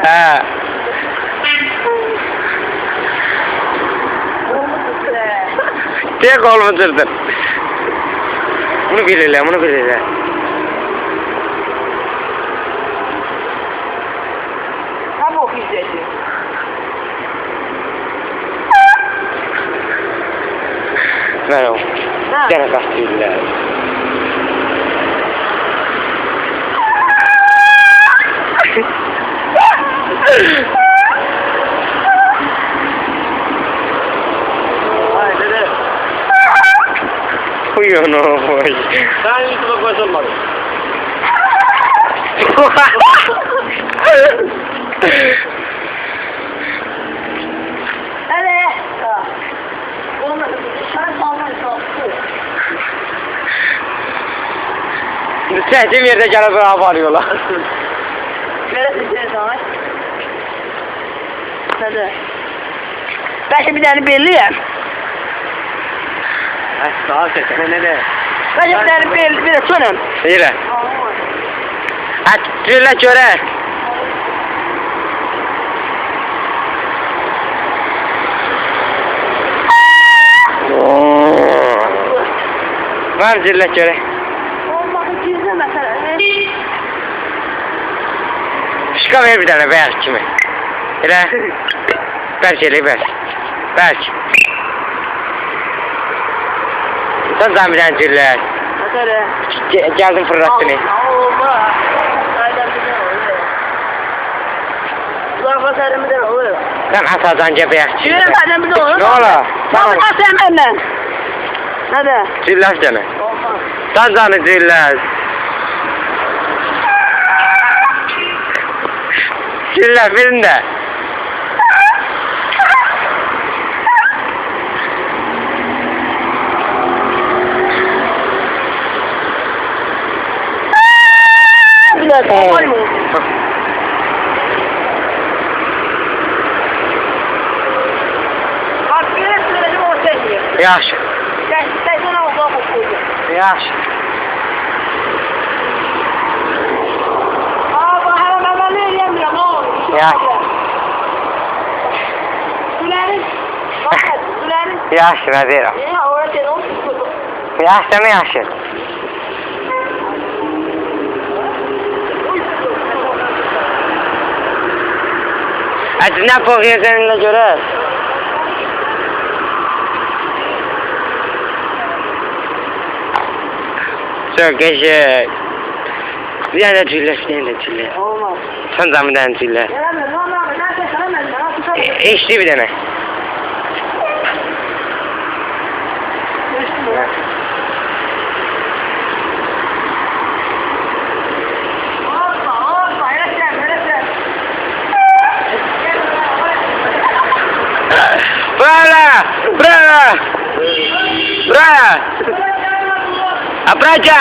Ha. Tek kolumu tırdın. Bunu bilirler, bunu bilirler. Tam okuyacağız. Merhaba. Ha. Gene kastıydılar. Ay dede. Uyuyor ne olmuş. Ben YouTube'a koyulmadım. Evet. Olmadı. Sen sağlam Sevdiğim yerde gelip beraber arıyorlar. Neresin sen sana? Hadi. Belki bir tane belliyim. Sağ sesine ne de? Belki bir tane belli, bir de sonum. Yine. At, şöyle göre. Var şöyle göre. Olmadı gizli mesela. Şıka ver bir tane ver kimi. Hele. Ver şöyle ver. Ver. Sen zahmeden şöyle. Hadi. Geldim fırlattın. Allah. Nereden biliyorum? Kulak basarımdan olur. Sen asadan cebeye. Yürü madem bir de olur. Ne ola? Tamam. Sen benden. Hadi. Zillas canı. Olmaz. Sen canı zillas. Zillas verin de. Bir dakika. Var mı? Bak bir de söyledim o seni. Yaxşı. Sen sana uzak okuyacak. Yaxşı. Aa bak hemen ben ne diyemiyorum oğlum. Ya. Gülerin. Bak gülerin. Yaxşı, nə deyirəm. Ya orada sen olsun. Yaxşı mı yaxşı? Nə poxuyor səninlə görə? Çok geçik. Bir tane cüllet, bir tane cüllet. Olmaz. Sen zamından cüllet. Yaramıyor, ne yapayım? Ben sana ben tutarım. İçti bir tane. Bravo! Bravo! Bravo! Apraca!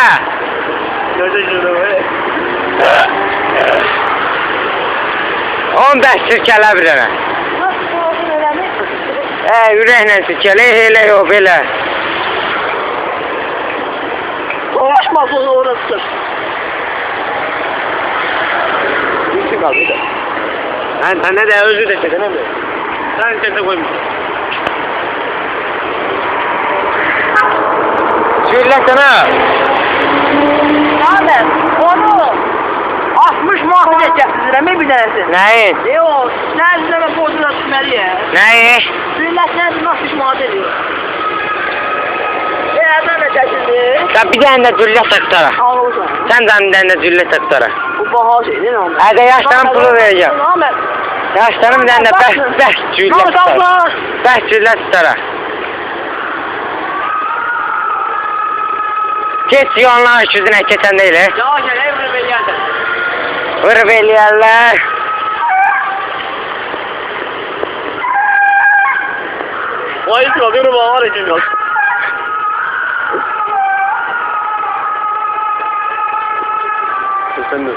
On beş sirkələ bir dənə. Ürəklə sirkələ, elə yox, belə. Uğraşmaz onu orası. Yüksek kaldı da. Sen ne de özür de çekene mi? Sen sese koymuşsun. Söyle sana. Abi onu 60 muhafaza edeceksiniz mi bir tanesi? Neyi? Yok. Ne üzerine bozula tutmalı ya. Neyi? Sürüleşler 60 muhafaza ediyor. Nereden de çekildi? Ya bir tane de cüllet taktara. Al olsun. Sen de bir tane de cüllet taktara. Bu baha şey değil mi onda? Hadi yaşlarım pulu vereceğim. Ahmet. Yaşlarım bir tane de beş cüllet taktara. Beş cüllet taktara. Geç yoluna üstüne geçen değil he. Ya gel evre ben geldim. Vır belirler. Vay sıra benim var için yok. Sen de.